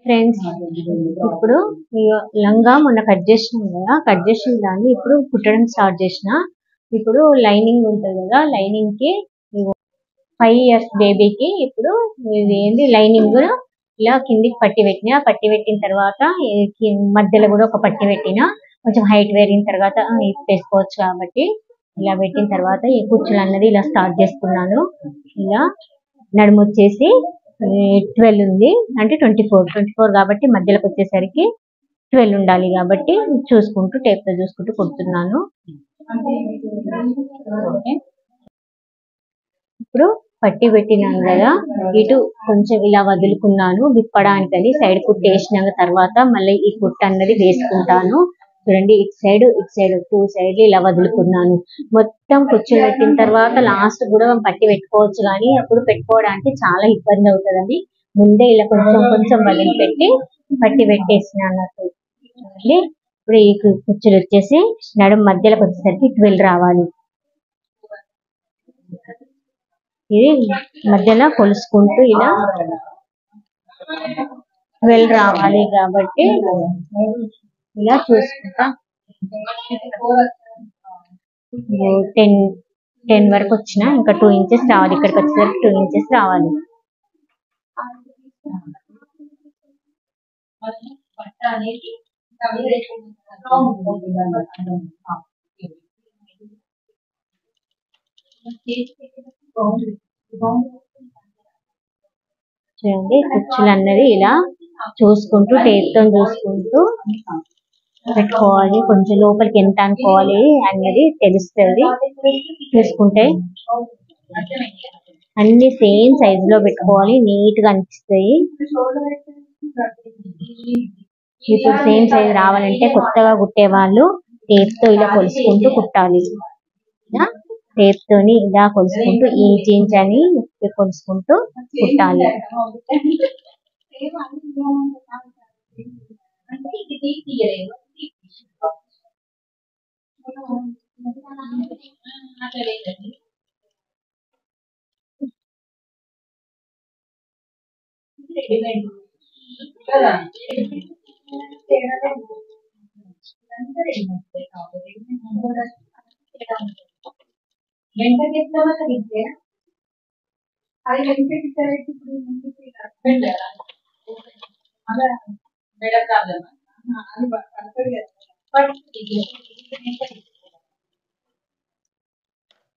Friends ఇప్పుడు లంగా మొన్న కట్ చేసినాం కదా, కట్ చేసిన దాన్ని ఇప్పుడు కుట్టడం స్టార్ట్ చేసిన. ఇప్పుడు లైనింగ్ ఉంటుంది కదా, లైనింగ్ కి 5 years బేబీకి ఇప్పుడు ఇది ఏంది లైనింగ్ ఇలా కిందికి పట్టి పెట్టిన. పట్టి పెట్టిన తర్వాత మధ్యలో కూడా ఒక పట్టి పెట్టిన. కొంచెం హైట్ పెరిగిన తర్వాత వేసుకోవచ్చు కాబట్టి ఇలా పెట్టిన తర్వాత ఈ కుచ్చులు అన్నది ఇలా స్టార్ట్ చేసుకున్నాను. ఇలా నడుము వచ్చేసి 12 ఉంది, అంటే 24 కాబట్టి మధ్యలోకి వచ్చేసరికి 12 ఉండాలి కాబట్టి చూసుకుంటూ టేప్ తో చూసుకుంటూ కుడుతున్నాను. ఇప్పుడు పట్టి పెట్టినాను కదా, ఇటు కొంచెం ఇలా వదులుకున్నాను విప్పడానికని. సైడ్ కుట్టు వేసినాక తర్వాత మళ్ళీ ఈ కుట్టు అన్నది వేసుకుంటాను. చూడండి, ఇటు సైడ్ 2 సైడ్లు ఇలా వదులుకున్నాను. మొత్తం కుచ్చు పెట్టిన తర్వాత లాస్ట్ కూడా పట్టి పెట్టుకోవచ్చు, కానీ అప్పుడు పెట్టుకోవడానికి చాలా ఇబ్బంది అవుతుందని ముందే ఇలా కొంచెం కొంచెం వదిలిపెట్టి పట్టి పెట్టేసిన అన్నట్టు. ఇప్పుడు ఈ కుచ్చులు వచ్చేసి నడుము మధ్యలోకి వచ్చేసరికి 12 రావాలి. ఇది మధ్యలో కొలుసుకుంటూ ఇలా 12 రావాలి కాబట్టి ఇలా చూసుకుంటా 10 వరకు వచ్చిన, ఇంకా 2 inches రావాలి. ఇక్కడికి వచ్చేసరికి 2 inches రావాలి. చూడండి, కుచ్చులు అన్నది ఇలా చూసుకుంటూ టేప్ తో చూసుకుంటూ పెట్టుకోవాలి. కొంచెం లోపలికి ఎంత అనుకోవాలి అన్నది తెలుస్తుంది. చూసుకుంటే అన్ని సేమ్ సైజ్ లో పెట్టుకోవాలి, నీట్ గా అనిపిస్తాయి. ఇప్పుడు సేమ్ సైజ్ రావాలంటే కొత్తగా కుట్టే వాళ్ళు టేప్ తో ఇలా కొలుసుకుంటూ కుట్టాలి. టేప్ తోని ఇలా కొలుసుకుంటూ ఇంచ్ అని కొలుసుకుంటూ కుట్టాలి.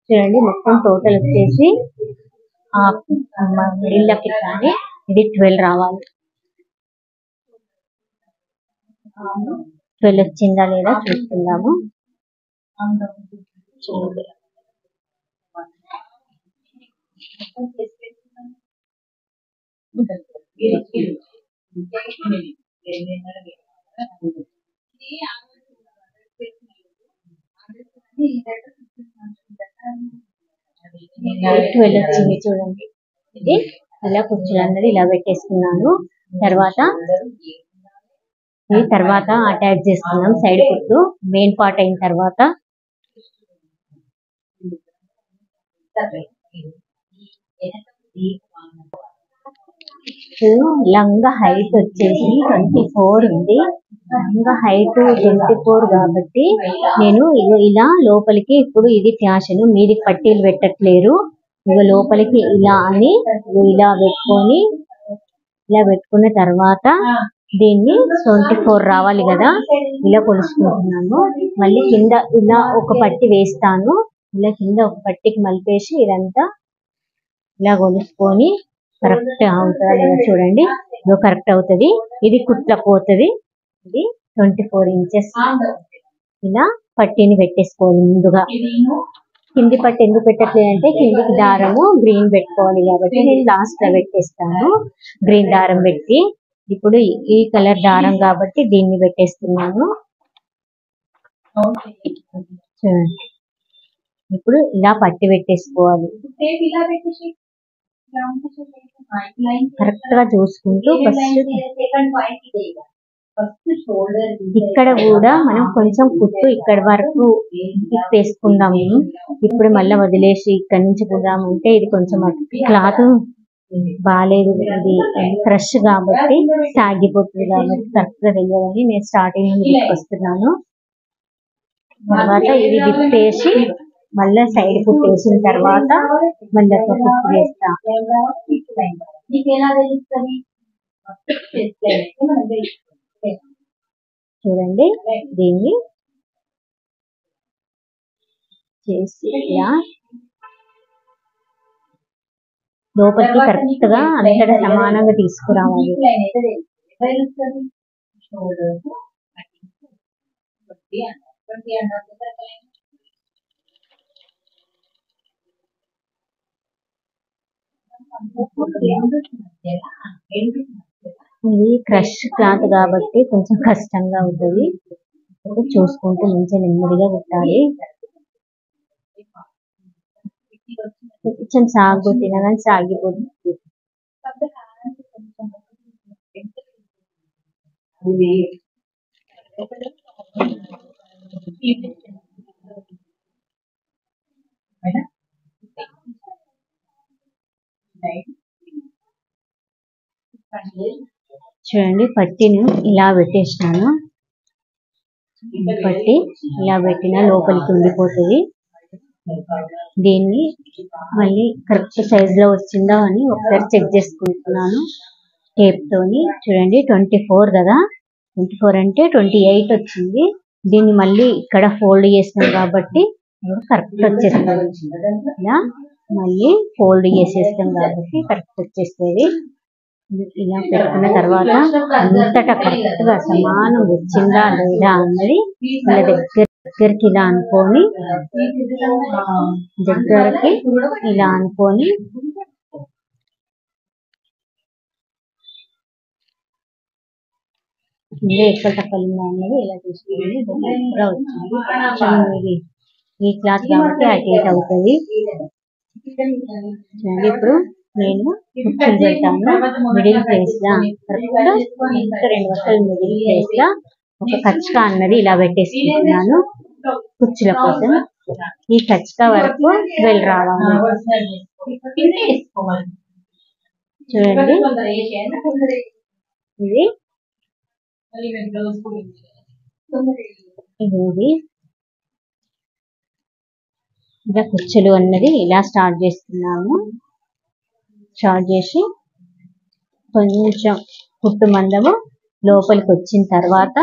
చూడండి, మొత్తం టోటల్ వచ్చేసి మిడిల్కి కానీ ఇది 12 రావాలి. 12 వచ్చిందా లేదా చూసుకుందాము. చూడండి, వచ్చింది. చూడండి, ఇది ఇలా కుచ్చులు అన్నది ఇలా పెట్టేసుకున్నాను. తర్వాత అటాచ్ చేసుకున్నాం. సైడ్ కుట్టు మెయిన్ పార్ట్ అయిన తర్వాత లంగా హైట్ వచ్చేసి 24 ఉంది. లంగా హైట్ 24 కాబట్టి నేను ఇలా లోపలికి, ఇప్పుడు ఇది ఫ్యాషన్, మీది పట్టీలు పెట్టట్లేరు, ఇక లోపలికి ఇలా అని ఇలా పెట్టుకొని ఇలా పెట్టుకున్న తర్వాత దీన్ని 24 రావాలి కదా, ఇలా కొలుసుకుంటున్నాను. మళ్ళీ కింద ఇలా ఒక పట్టి వేస్తాను. ఇలా కింద ఒక పట్టికి మలిపేసి ఇదంతా ఇలా కొలుసుకొని కరెక్ట్ అవుతుందా లేదా చూడండి. ఇది కరెక్ట్ అవుతుంది. ఇది కుట్లకు పోతుంది. ఇది 24 inches. ఇలా పట్టీని పెట్టేసుకోవాలి. ముందుగా కింది పట్టి ఎందుకు పెట్టట్లేదు అంటే కిందికి దారము గ్రీన్ పెట్టుకోవాలి కాబట్టి నేను లాస్ట్ లో పెట్టేస్తాను. గ్రీన్ దారం పెట్టి ఇప్పుడు ఈ కలర్ దారం కాబట్టి దీన్ని పెట్టేస్తున్నాను. ఇప్పుడు ఇలా పట్టి పెట్టేసుకోవాలి. కరెక్ట్ గా చూసుకుంటూ ఇక్కడ కూడా మనం కొంచెం కుట్టు ఇక్కడ వరకు వేసుకుందాము. ఇప్పుడు మళ్ళీ వదిలేసి ఇక్కడ నుంచి కుదామంటే ఇది కొంచెం క్లాత్ బాలేదు, ఇది క్రష్ కాబట్టి సాగిపోతుంది కాబట్టి కరెక్ట్ గా తెలియదని నేను స్టార్టింగ్ నుండి తీసుకొస్తున్నాను. తర్వాత ఇది విప్పేసి మళ్ళీ సైడ్ కుట్టేసిన తర్వాత మళ్ళీ ఒక కుట్టు వేస్తా. చూడండి, దీన్ని చేసి ఇలా లోపలికి కరెక్ట్ గా అంతటా సమానంగా తీసుకురావాలి. ఇది క్రష్ క్లాత్ కాబట్టి కొంచెం కష్టంగా ఉంటుంది, చూసుకుంటూ మంచిగా నెమ్మదిగా కుట్టాలి. కొంచెం సాగుతున్నా కానీ సాగిపోతుంది. చూడండి, పట్టిని ఇలా పెట్టేసినాను. పట్టి ఇలా పెట్టిన లోపలికి ఉండిపోతుంది. దీన్ని మళ్ళీ కరెక్ట్ సైజ్ లో వచ్చిందా అని ఒకసారి చెక్ చేసుకుంటున్నాను టేప్ తోని. చూడండి, 24 కదా, 24 అంటే 28 వచ్చింది. దీన్ని మళ్ళీ ఇక్కడ ఫోల్డ్ చేసినాం కాబట్టి కరెక్ట్ వచ్చేస్తుంది. ఇలా మళ్ళీ ఫోల్డ్ చేసేస్తాం కాబట్టి కరెక్ట్ వచ్చేస్తుంది. ఇలా పెట్టుకున్న తర్వాత అంతటా కరెక్ట్ గా సమానం వచ్చిందా లేదా అన్నది ఇలా దగ్గరికి ఇలా అనుకొని ఇంకా ఎక్కడ తక్కువ అన్నది ఇలా చూసుకుని కూడా వచ్చింది. ఈ క్లాత్ కాబట్టి అటేట్ అవుతుంది. ఇప్పుడు నేను కుచ్చులు పెడతాను. మిడిల్ ప్లేస్ లా కరెక్ట్ 2 వక్కలు మిడిల్ ప్లేస్ లా ఒక కచ్చక అన్నది ఇలా పెట్టేసుకుంటున్నాను కుచ్చుల కోసం. ఈ కచ్చక వరకు 12 రావాలి. చూడండి, ఇది ఇలా కుచ్చులు అన్నది ఇలా స్టార్ట్ చేస్తున్నాను. స్టార్ట్ చేసి కొంచెం కుట్టు మందము లోపలికి వచ్చిన తర్వాత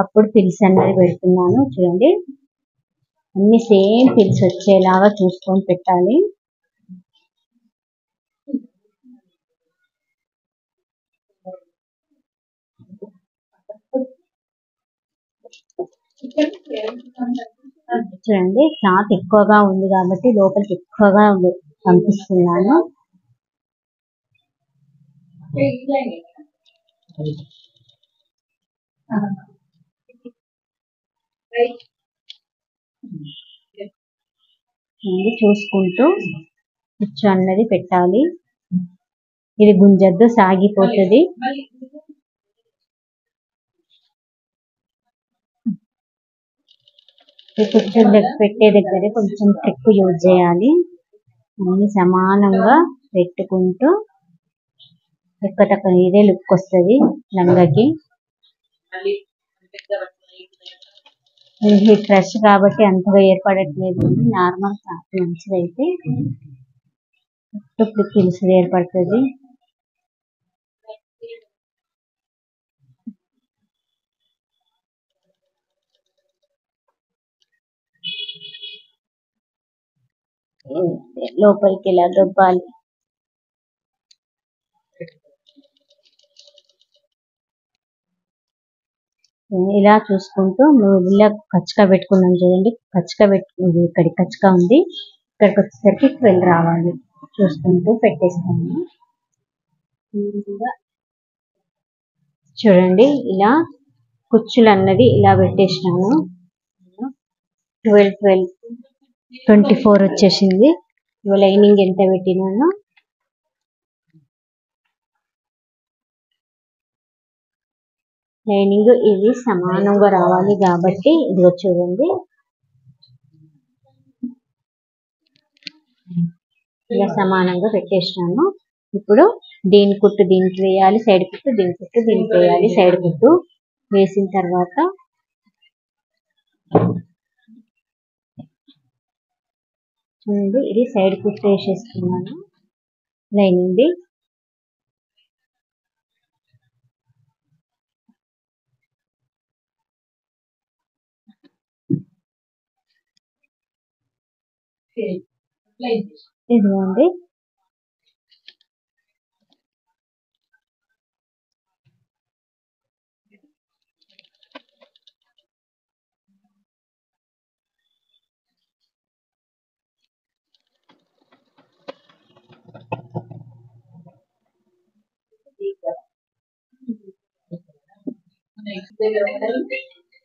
అప్పుడు పిల్స్ అన్నది పెడుతున్నాను. చూడండి, అన్ని సేమ్ పిల్స్ వచ్చేలాగా చూసుకొని పెట్టాలి. చూడండి, క్లాత్ ఎక్కువగా ఉంది కాబట్టి లోపలికి ఎక్కువగా పంపిస్తున్నాను. చూసుకుంటూ కుచ్చు అన్నది పెట్టాలి. ఇది గుంజద్దు, సాగిపోతుంది. ఈ కుచ్చు పెట్టే దగ్గర కొంచెం ట్రిక్ యూజ్ చేయాలి. అన్ని సమానంగా పెట్టుకుంటూ ఎక్కువ తక్కువ ఇదే లుక్ వస్తుంది లంగాకి. ఇది ఫ్రెష్ కాబట్టి అంతగా ఏర్పడట్లేదు, నార్మల్ క్లాత్ మంచిదైతే పిల్స్ ఏర్పడుతుంది. లోపలికి ఇలా దొబ్బాలి. ఇలా చూసుకుంటూ ఇలా కచ్చక పెట్టుకున్నాం. చూడండి, కచ్చక పెట్టుకుంది, ఇక్కడ కచ్చక ఉంది, ఇక్కడికి వచ్చేసరికి 12 రావాలి. చూసుకుంటూ పెట్టేస్తాము. చూడండి, ఇలా కుచ్చులు అన్నది ఇలా పెట్టేసినాము. 12 24 వచ్చేసింది. లైనింగ్ ఎంత పెట్టినాను లైనింగ్ ఇది సమానంగా రావాలి కాబట్టి ఇదిగో చూడండి, ఇలా సమానంగా పెట్టేసినాను. ఇప్పుడు దీని కుట్టు దీనికి వేయాలి, సైడ్ కుట్టు దీని కుట్టు దీనికి వేయాలి. సైడ్ కుట్టు వేసిన తర్వాత చూడండి, ఇది సైడ్ కుట్టు వేసేస్తున్నాను లైనింగ్. ఇదిగోండి,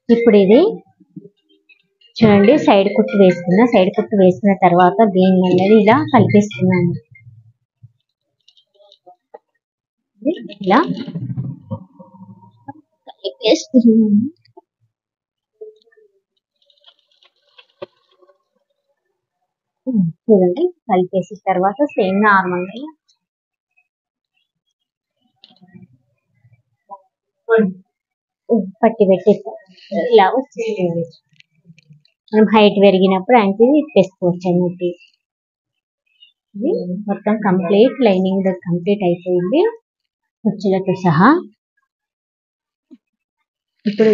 ఇప్పుడు ఇది చూడండి సైడ్ కుట్టు వేసుకున్నా. సైడ్ కుట్టు వేసుకున్న తర్వాత దీన్ని అనేది ఇలా కలిపేస్తున్నాను. ఇలా కలిపేస్తున్నాను. చూడండి, కలిపేసిన తర్వాత సేమ్ నార్మల్గా పట్టి పెట్టి ఇలా వచ్చేస్తుంది. మనం హైట్ పెరిగినప్పుడు యాంకిల్ ఇప్పేసుకోవచ్చు అన్నట్టు. ఇది మొత్తం కంప్లీట్ లైనింగ్ కంప్లీట్ అయిపోయింది కుచ్చులతో సహా. ఇప్పుడు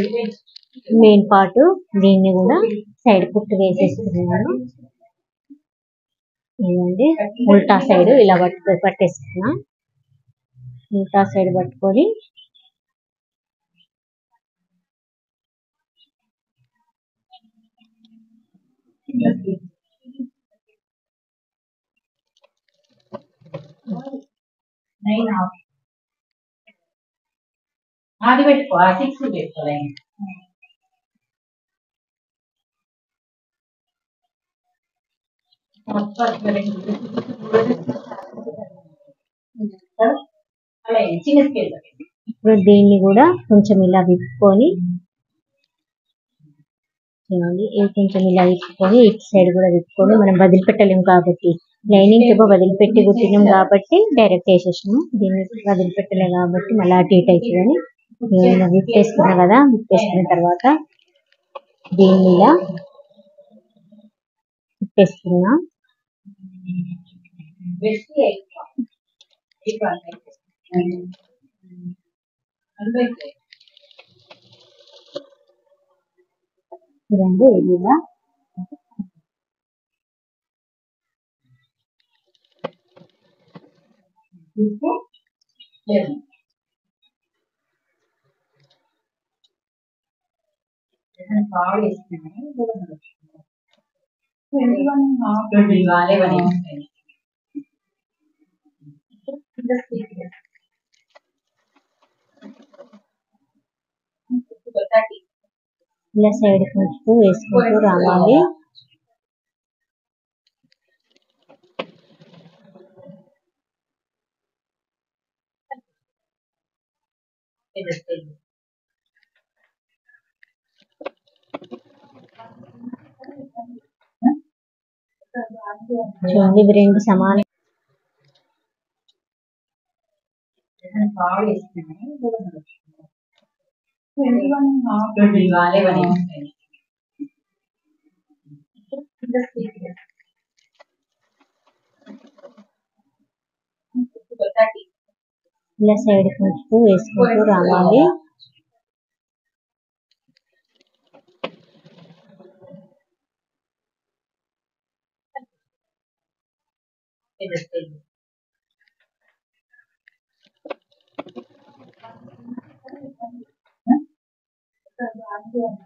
మెయిన్ పార్ట్ దీన్ని కూడా సైడ్ కుట్టు వేసేస్తున్నాను. ఇదండి ఉల్టా సైడ్ ఇలా పట్టేస్తున్నా. ఉల్టా సైడ్ పట్టుకొని అది పెట్టుకో, 6 పెట్టుకోలే. ఇప్పుడు దీన్ని కూడా కొంచెం ఇలా విప్పుకొని చూడండి, ఇది కొంచెం ఇలా విప్పుకొని ఇటు సైడ్ కూడా విప్పుకొని, మనం వదిలిపెట్టలేము కాబట్టి లైనింగ్ ఏమో వదిలిపెట్టి కుట్టినాం కాబట్టి డైరెక్ట్ వేసేసినాం. దీన్ని వదిలిపెట్టలే కాబట్టి మళ్ళీ అటు ఇటు అవుతుందని ఇలా విప్పేసుకున్నా కదా. విప్పేసుకున్న తర్వాత దీన్ని ఇలా విప్పేసుకున్నా. చూడండి, ఇలా బాగా వేస్తున్నాను. ఇలా సైడ్ కొంటూ వేసుకుంటూ రావాలి. చూడండి, ఇవి రెండు సమానం. బాగా వేస్తున్నాను. ఇలా సైడ్ కొంటూ వేసుకుంటూ రావాలి.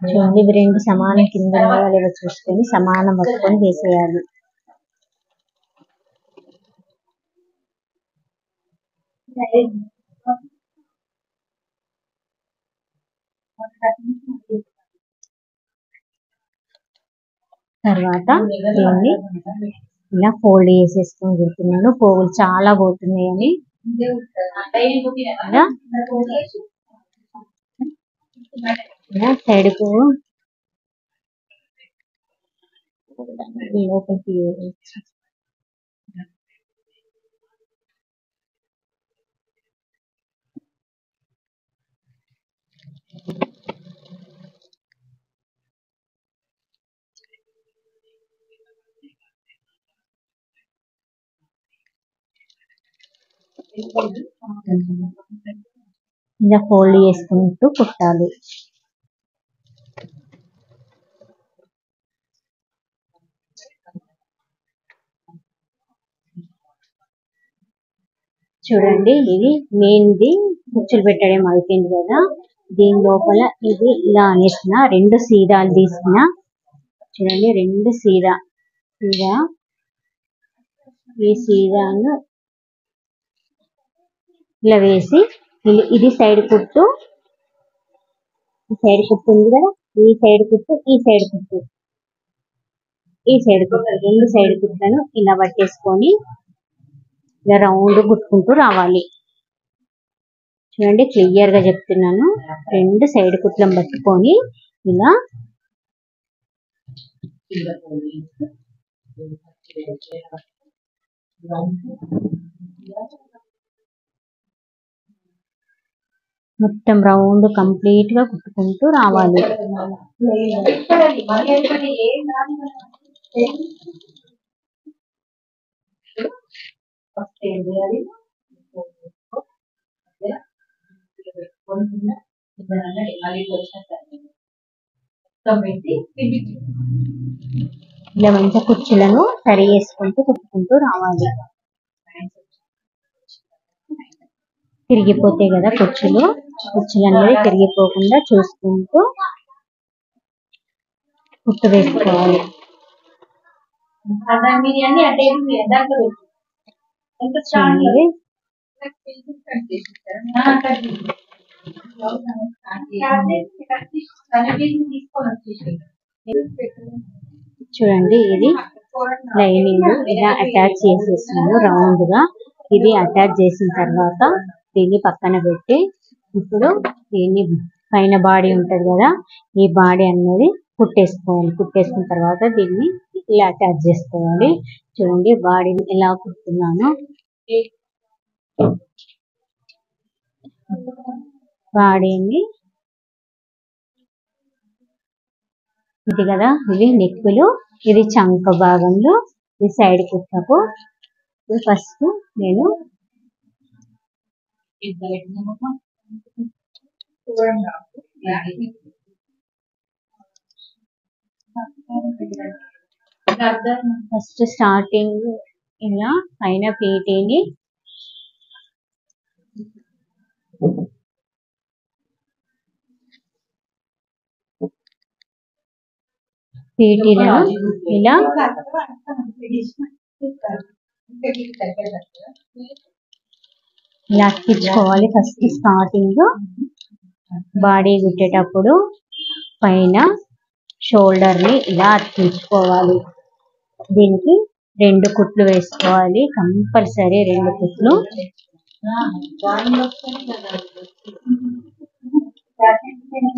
చూడండి, ఇవి రెండు సమానం కింద లేవో చూసుకొని సమానం పట్టుకొని వేసేయాలి. తర్వాత దీన్ని ఇలా ఫోల్డ్ చేసేసుకొని కుడుతున్నాను. పోగులు చాలా పోతున్నాయని ఇలా సైడ్కు లోపలికి ఇలా ఫోల్డ్ చేసుకుంటూ కుట్టాలి. చూడండి, ఇది మెయిన్ది కుచ్చులు పెట్టడం అయిపోయింది కదా. దీని లోపల ఇది ఇలా అనేసిన 2 సీదాలు తీసిన. చూడండి, 2 సీదా ఈ సీదాను ఇలా వేసి ఇది సైడ్ కుట్టు, ఈ సైడ్ కుట్టు ఉంది కదా, ఈ సైడ్ కుట్టు, ఈ సైడ్ కుట్టు, ఈ సైడ్ కుట్టు, 2 సైడ్ కుట్లను ఇలా పట్టేసుకొని ఇలా రౌండ్ కుట్టుకుంటూ రావాలి. చూడండి, క్లియర్ గా చెప్తున్నాను. 2 సైడ్ కుట్లను పట్టుకొని ఇలా మొత్తం రౌండ్ కంప్లీట్ గా కుట్టుకుంటూ రావాలి. ఇలా మంచిగా కుర్చీలను సరి చేసుకుంటూ కుట్టుకుంటూ రావాలి. తిరిగిపోతాయి కదా కుర్చీలు అనేది తిరిగిపోకుండా చూసుకుంటూ కుట్టు వేసుకోవాలి. చూడండి, ఇది లైనింగ్ ఇలా అటాచ్ చేసేసాను రౌండ్ గా. ఇది అటాచ్ చేసిన తర్వాత దీన్ని పక్కన పెట్టి ఇప్పుడు దీన్ని పైన బాడీ ఉంటది కదా, ఈ బాడీ అనేది కుట్టేసుకోవాలి. కుట్టేసుకున్న తర్వాత దీన్ని ఇలా అటాచ్ చేసుకోవాలి. చూడండి, బాడీని ఎలా కుడుతున్నాను. బాడీని ఇది కదా, ఇది నెక్కులు, ఇది చంక భాగంలో, ఈ సైడ్ కుట్టకు ఫస్ట్ నేను ఫస్ట్ స్టార్టింగ్ ఇలా పైన పీటీని ఇలా ఇలా అతికించుకోవాలి. ఫస్ట్ స్టార్టింగ్ బాడీ కుట్టేటప్పుడు పైన షోల్డర్ ని ఇలా అతికించుకోవాలి. దీనికి 2 కుట్లు వేసుకోవాలి, కంపల్సరీ 2 కుట్లు.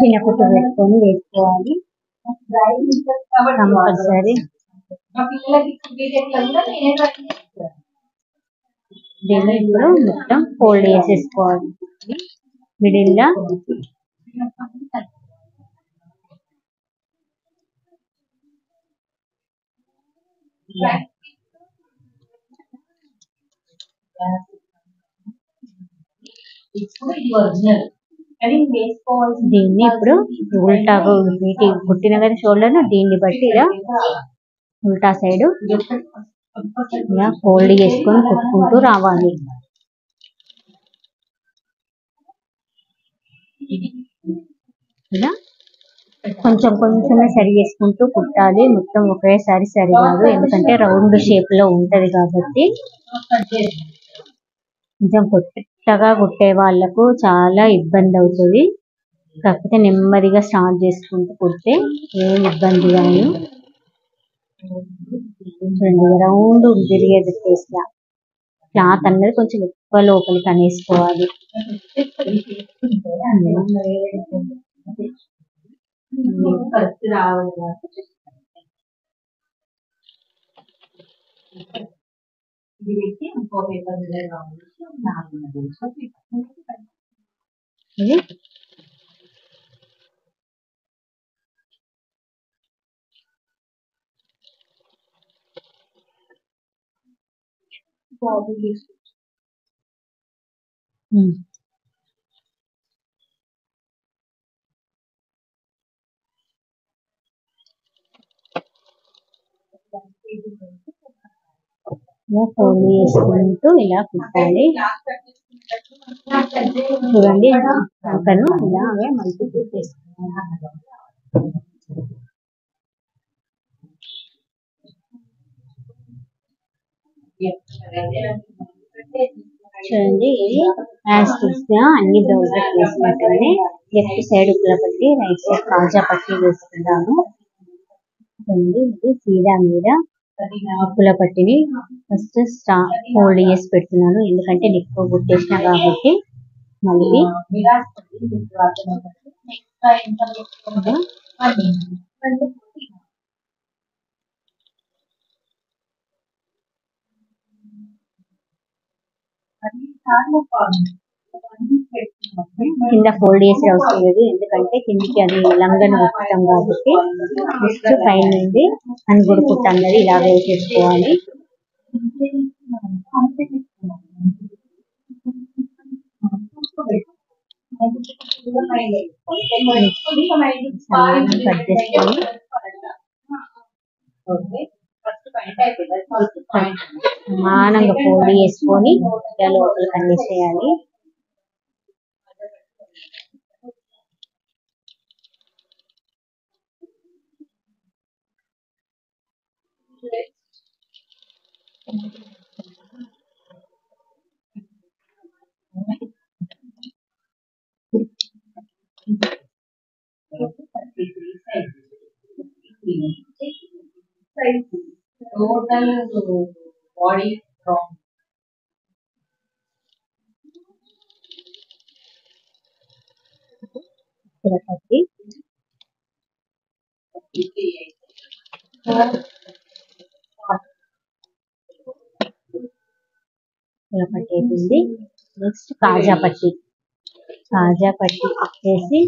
చిన్న కుట్టు పెట్టుకొని వేసుకోవాలి కంపల్సరీ. దీన్ని ఇప్పుడు మొత్తం ఫోల్డ్ చేసేసుకోవాలి. మిడిల్ లా దీన్ని ఇప్పుడు ఉల్టా కుట్టిన కదా షోల్డర్, దీన్ని బట్టి ఇలా ఉల్టా సైడ్ ఇలా ఫోల్డ్ చేసుకొని కుట్టుకుంటూ రావాలి. ఇలా కొంచెం కొంచెమే సరి చేసుకుంటూ కుట్టాలి. మొత్తం ఒకేసారి సరి కాదు, ఎందుకంటే రౌండ్ షేప్ లో ఉంటది కాబట్టి. కొంచెం కొత్తగా కుట్టే వాళ్ళకు చాలా ఇబ్బంది అవుతుంది. కాకపోతే నెమ్మదిగా స్టార్ట్ చేసుకుంటూ కుడితే ఏం ఇబ్బంది కాదు. రౌండ్ తిరిగేది లా క్లాత్ అన్నది కొంచెం ఎక్కువ లోపలికి అనేసుకోవాలి. ఉమ్. ఇలా ఫోల్డ్ చేసుకుంటూ ఇలా కుట్టాలి. చూడండి ఒకను ఇలాగే మళ్ళీ కుట్టేసుకోవాలి. చూడండి ఇది యాస్టిక్స్ గా అన్ని బ్లౌజ్ వేసినట్టుగానే లెఫ్ట్ సైడ్ ఉక్కుల పట్టి రైట్ సైడ్ కాజా పట్టి వేసుకుంటాము. చూడండి ఇది సీదా మీద ఉక్కుల పట్టిని ఫస్ట్ ఫోల్డ్ చేసి పెడుతున్నాను, ఎందుకంటే నెక్ కుట్టేసిన కాబట్టి. మళ్ళీ కింద ఫోల్డ్ చేసి అవసరం లేదు, ఎందుకంటే కిందికి అది లంగను కుట్టుతాం కాబట్టి. నెక్స్ట్ పైన నుండి అని కూడా కుట్టాం కదా, ఇలా వేసేసుకోవాలి. కట్ చేసుకొని సమానంగా ఫోల్డ్ చేసుకొని ఇలా లోపలికి అన్నేసేయాలి. టోటల్ బాడీ ఫ్రమ్ పట్టి పట్టి అయిపోయింది. నెక్స్ట్ కాజా పట్టి వేసి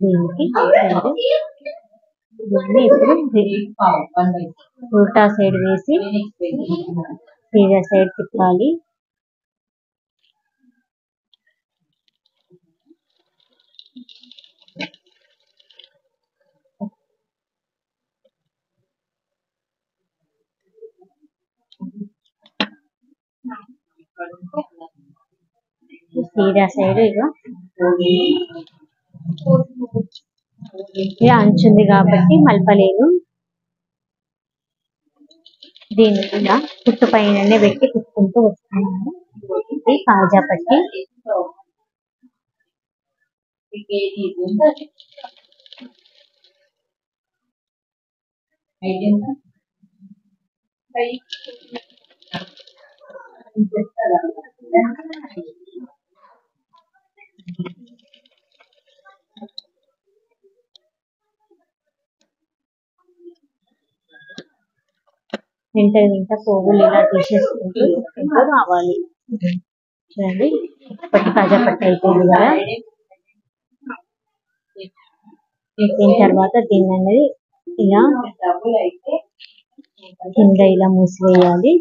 దీనికి ఇప్పుడు ఉల్టా సైడ్ వేసి సీదా సైడ్ తిప్పాలి. సీదా సైడ్ ఇక అంచుంది కాబట్టి మలపలేను. దీన్ని ఇలా కుట్టు పైననే పెట్టి కుట్టుకుంటూ వస్తున్నాను. ఇది కాజా పట్టి. వెంట పోగులు ఇలా తీసేసుకుంటూ రావాలి. చూడండి పట్టి కాజా పట్టి అయిపోయింది కదా. దీని తర్వాత దీన్ని అనేది ఇలా కింద ఇలా మూసివేయాలి.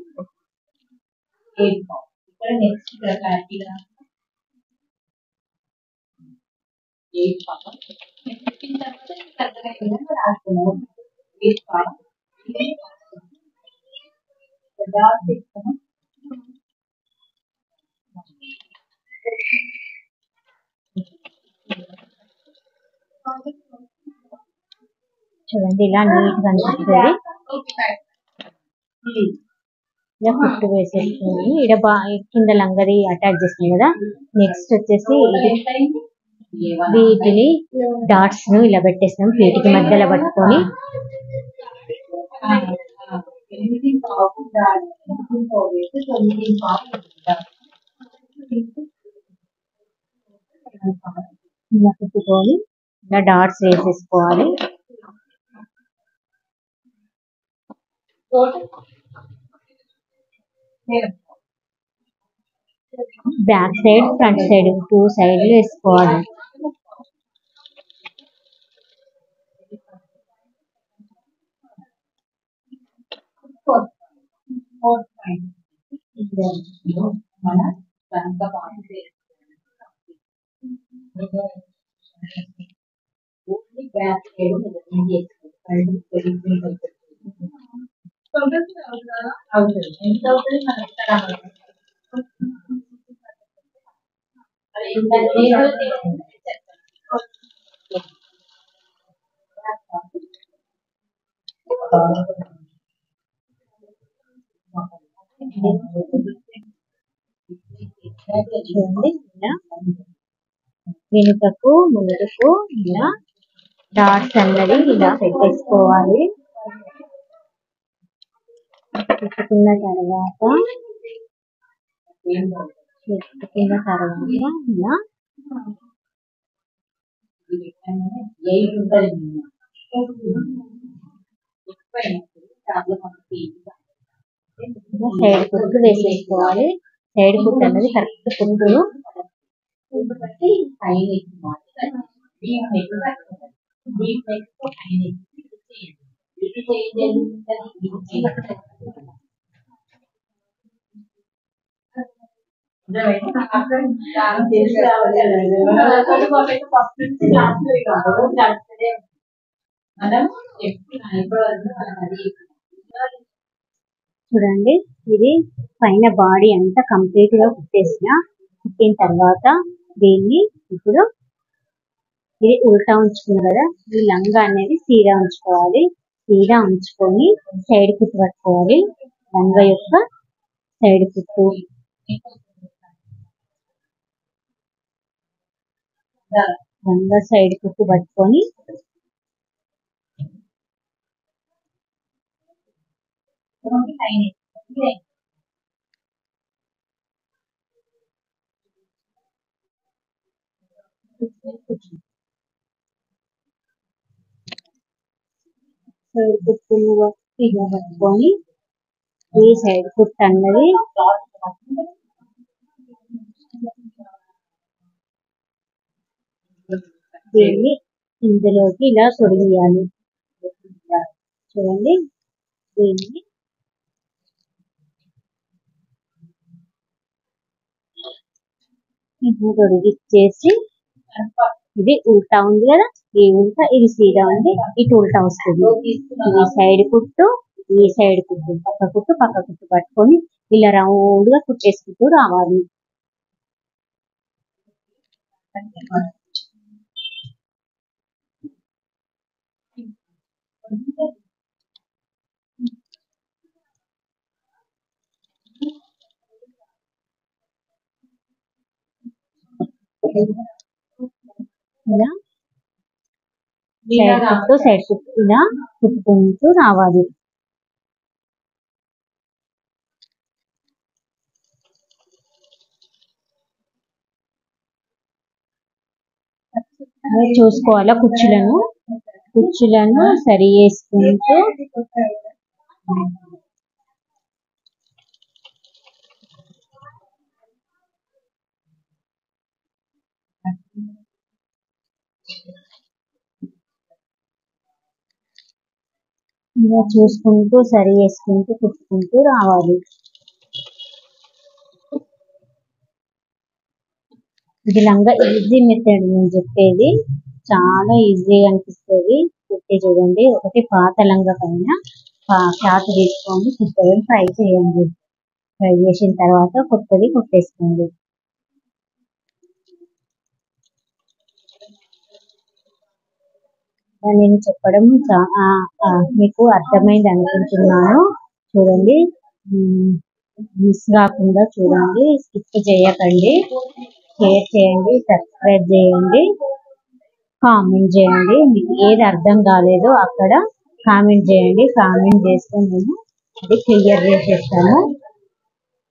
చూడండి ఇలా నీట్ గా అనిపిస్తుంది. ఇలా కుట్టు వేసేసుకున్నాను. ఇక్కడ కింద లంగది అటాచ్ చేస్తుంది కదా. నెక్స్ట్ వచ్చేసి వీటిని డాట్స్ ను ఇలా పెట్టేస్తాం. వీటికి మధ్యలో పట్టుకొని ఇలా కుట్టుకొని ఇలా డాట్స్ వేసేసుకోవాలి. బ్యాక్ సైడ్ ఫ్రంట్ సైడ్ 2 సైడ్లు వేసుకోవాలి. ఫోర్త్ పాయింట్ మన సొంత పాయింట్ ఓన్లీ బ్యాక్ సైడ్ అవుతుంది. ఎంత అవుతుంది మనకి ఇక్కడ చూడండి ఇలా వెనుకకు ముందుకు ఇలా డాట్స్ అన్నది ఇలా పెట్టేసుకోవాలి. పెట్టుకున్న తర్వాత ఇలా సైడ్ కుట్టు వేసేసుకోవాలి. సైడ్ కుట్టు అన్నది కరెక్ట్ కుట్టు. చూడండి ఇది పైన బాడీ అంతా కంప్లీట్ గా కుట్టిన తర్వాత దీన్ని ఇప్పుడు ఇది ఉల్టా ఉంచుకున్నారు కదా, ఈ లంగా అనేది సీదా ఉంచుకోవాలి. సీదా ఉంచుకొని సైడ్ కుట్టు పట్టుకోవాలి. లంగా యొక్క సైడ్ కుట్టు లంగా సైడ్ కుట్టు పట్టుకొని సైడ్ కుట్టును ఇలా పట్టుకొని ఈ సైడ్ కుట్టు అన్నది దీన్ని ఇందులోకి ఇలా తొడిగియాలి. చూడండి దీన్ని ఇది తొడిగిచ్చేసి ఇది ఉల్టా ఉంది కదా, ఈ ఉల్టా ఇది సీదా ఉంది, ఇటు ఉల్టా వస్తుంది. ఈ సైడ్ కుట్టు ఈ సైడ్ కుట్టు పక్క కుట్టు పట్టుకొని ఇలా రౌండ్ గా కుట్టేసుకుంటూ రావాలి. ఇలా సైడ్ కుట్టు ఇలా కుట్టుకుంటూ రావాలి. చూసుకోవాలా కుచ్చులను సరి చేసుకుంటూ ఇలా చూసుకుంటూ సరి చేసుకుంటూ కుట్టుకుంటూ రావాలి. ఇది లంగా ఈజీ మెథడ్ నేను చెప్పేది, చాలా ఈజీ అనిపిస్తుంది. కుట్టి చూడండి. ఒకటి పాత లంగా పైన క్లాత్ తీసుకోండి, కుట్టడం ట్రై చేయండి. ట్రై చేసిన తర్వాత కొత్తది కుట్టేసుకోండి. నేను చెప్పడం మీకు అర్థమైంది అనుకుంటున్నాను. చూడండి, మిస్ కాకుండా చూడండి, స్కిప్ చేయకండి. షేర్ చేయండి, సబ్స్క్రైబ్ చేయండి, కామెంట్ చేయండి. మీకు ఏది అర్థం కాలేదో అక్కడ కామెంట్ చేయండి. కామెంట్ చేస్తే నేను అది క్లియర్ చేసేస్తాను.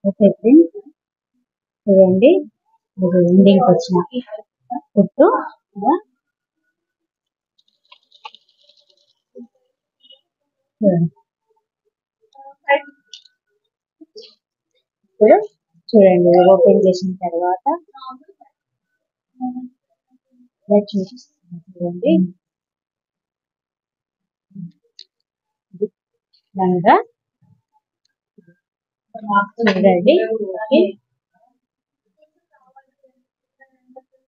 ఓకే ఫ్రెండ్స్, చూడండి ఎండింగ్కి వచ్చిన కుట్టు ఇప్పుడు చూడండి. ఓపెన్ చేసిన తర్వాత ఇలా చూపిస్తాను. చూడండి లంగా చూడండి.